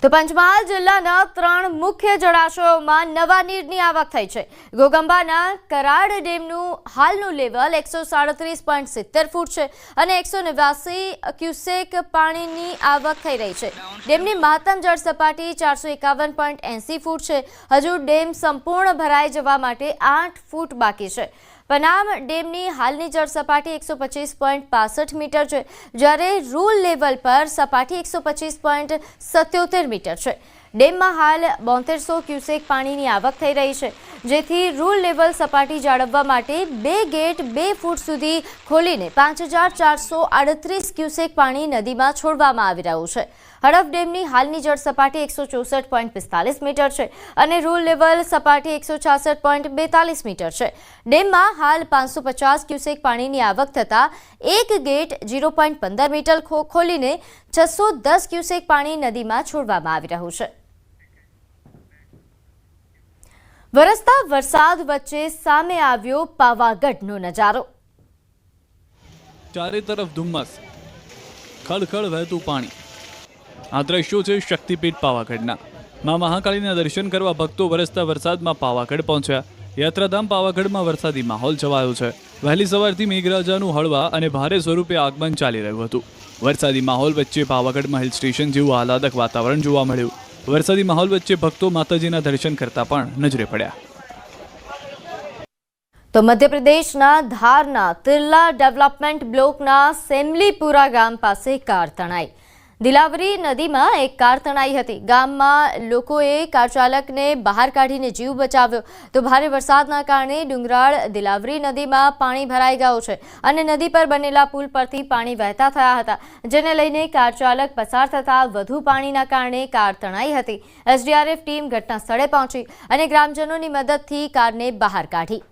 તો પંચમહાલ જિલ્લાના 3 મુખ્ય જળાશયોમાં નવા નીરની આવક થઈ છે। ઘોગંબાના કરાડ ડેમનું હાલનું લેવલ 137.70 ફૂટ છે અને 189 ક્યુસેક પાણીની આવક થઈ રહી છે। ડેમની મહત્તમ જળ સપાટી 451.80 ફૂટ છે। હજુ ડેમ સંપૂર્ણ ભરાઈ જવા માટે 8 ફૂટ બાકી છે। पनाम डेमनी हालनी जल सपाटी 125.65 मीटर है, જ્યારે रूल लेवल पर सपाटी 125.77 मीटर है। डेम में हाल 7200 क्यूसेक पानी आवक थई रही है, जेथी रूल लेवल सपाटी जाळववा माटे 2 गेट 2 फूट सुधी खोलीने 5438 क्यूसेक पानी नदी में छोड़वामां आवी रह्युं छे। हड़फ डेमनी हालनी जल सपाटी 164.45 मीटर है और रूल लेवल सपाटी 166.42 मीटर है। डेम में हाल 550 क्यूसेक पानी आवक थता एक गेट 0.15 मीटर खोलीने 610 क्यूसेक पानी नदी में छोड़वामां आवी रह्युं छे। वरसता वरसाद वच्चे सामे आव्यो पावागढ़नो नजारो। चारे तरफ धुम्मस, खड़खड़ वहेतुं पाणी। आ दृश्यो छे शक्तिपीठ पावागढ़ना। मां महाकाळीना दर्शन करवा भक्तो वरसता वरसादमां पावागढ़ पहोंच्या। यात्राधाम पावागढ़मां वरसादी माहोल छवायो छे। वहेली सवारथी मेघराजानुं हळवा अने भारे स्वरूपे आगमन चाली रह्युं हतुं। वरसादी माहोल वच्चे पावागढ़मां हिल स्टेशन जेवुं आह्लादक वातावरण जोवा मळ्युं। वरसादी माहोल वच्चे भक्तो माताजीना दर्शन करता पण नजरे पड्या। तो मध्यप्रदेशना धारना तिरला डेवलपमेंट ब्लॉकना सेमलीपुरा गाम पासे कार तणाई। दिलावरी नदी में एक कार तणाई हती। गाम में लोकोए कार चालक ने बहार काढीने जीव बचाव्यो। तो भारे वरसादना कारणे डुंगराळ दिलावरी नदी में पाणी भराई गयुं छे अने नदी पर बनेला पुल परथी पाणी वहेता थया हता, जेने लईने कार चालक पसार थता वधु पाणीना कारणे कार तणाई हती। एसडीआरएफ टीम घटना स्थळे पहोंची अने ग्रामजनोनी मददथी कारने बहार काढी।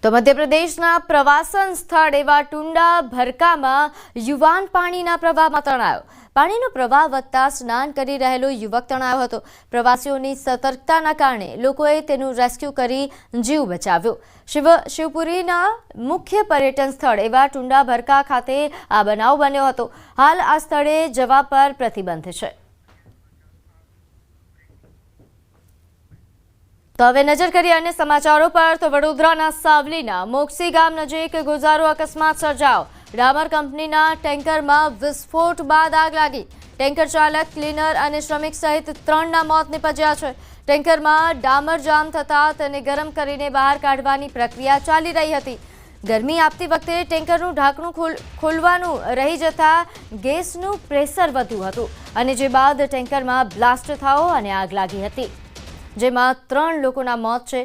तो मध्यप्रदेशना प्रवासन स्थळ एवा टुंडा भरकामां युवान पाणीना प्रवाहमां तणायो। पाणीनो प्रवाह વધતા સ્નાન કરી રહેલો યુવક તણાયો હતો। પ્રવાસીઓની સતર્કતાના કારણે લોકોએ તેનું રેસ્ક્યુ કરી જીવ બચાવ્યો। શિવપુરીના મુખ્ય પર્યટન સ્થળ એવા ટુંડા ભરકા ખાતે આ બનાવ બન્યો હતો। હાલ આ સ્થળે જવા પર પ્રતિબંધ છે। तो हवे नजर करिए अन्य समाचारों पर। तो वडोदराना सावलीना मोक्सी गाम नजीक गुजारो अकस्मात सर्जायो। डामर कंपनीना टेंकरमां विस्फोट बाद आग लागी। टेंकर चालक, क्लीनर और श्रमिक सहित 3 ना मौत निपज्या छे। टेंकरमां डामर जाम थता तेने गरम करीने बहार काढवानी प्रक्रिया चाली रही हती। गरमी आपती वखते टेंकरनुं ढांकणुं खोलवानुं रही जता गैसनुं प्रेशर वध्युं हतुं अने जे बाद टेंकरमां ब्लास्ट थयो अने आग लागी हती, जेमां 3 लोकोना मौत छे।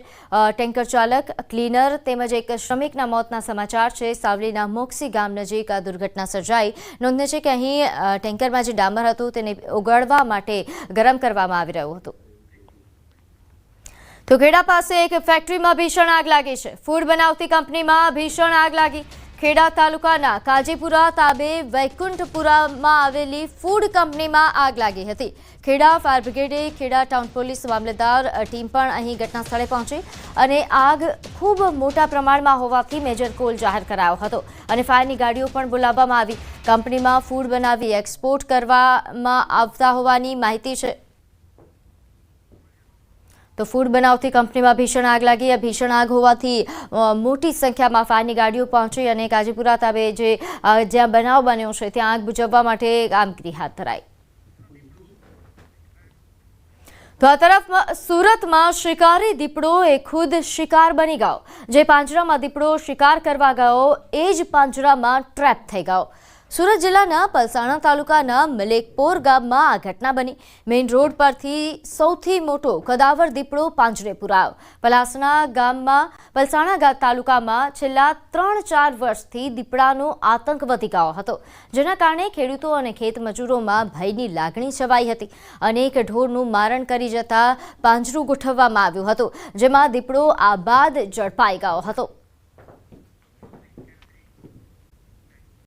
टेंकर चालक, क्लीनर तेमज एक श्रमिकना मौतना समाचार छे। सावलीना मोक्सी गाम नजीक आ दुर्घटना सर्जाई। नोंधनीय छे के અહીં ટેન્કરમાં જે ડામર હતું તેને ઓગાળવા માટે ગરમ કરવામાં આવી રહ્યું હતું। તો ખેડા પાસે એક ફેક્ટરીમાં ભીષણ આગ લાગી છે। ફૂડ બનાવતી કંપનીમાં ભીષણ આગ લાગી। ખેડા તાલુકાના કાજીપુરા તાબે વૈકુંઠપુરામાં આવેલી ફૂડ કંપનીમાં આગ લાગી હતી। ખેડા ફાયર બ્રિગેડે, ખેડા ટાઉન પોલીસ મામલતદાર ટીમ પણ અહીં ઘટના સ્થળે પહોંચી અને આગ ખૂબ મોટા પ્રમાણમાં હોવાથી મેજર કોલ જાહેર કરાયો હતો અને ફાયરની ગાડીઓ પણ બોલાવવામાં આવી। કંપનીમાં ફૂડ બનાવી એક્સપોર્ટ કરવામાં આવતા હોવાની માહિતી છે। तो फूड बनावती कंपनी में भीषण आग लगी। आ भीषण आग होवाथी मोटी संख्या में फायरनी गाड़ीओ पहोंची और काजीपुरा ताबे जे ज्यां बनाव बन्यो छे त्यां आग बुझाववा माटे कामगीरी हाथ धराई। तो आ तरफ सूरत में शिकारी दीपड़ो एक खुद शिकार बनी गयो। जे પાંજરા में दीपड़ो शिकार करवा गयो एज પાંજરા में ट्रेप थई गयो। सूरत जिल्लाना पलसाणा तालुकाना मलेकपोर गाममां आ घटना बनी। मेन रोड परथी सौथी मोटो कदावर दीपड़ो પાંજરે पुरायो। पलसाणा तालुकामां छेल्ला 3-4 वर्षथी दीपड़ानो आतंक वधी गयो हतो, जेना कारणे खेडूतो अने खेत मजूरोमां भयनी लागणी छवाई हती। अनेक ढोरनुं मारण करी जता પાંજરું ગોઠવવામાં આવ્યું હતું, જેમાં દીપડો આબાદ ઝડપાઈ ગયો હતો।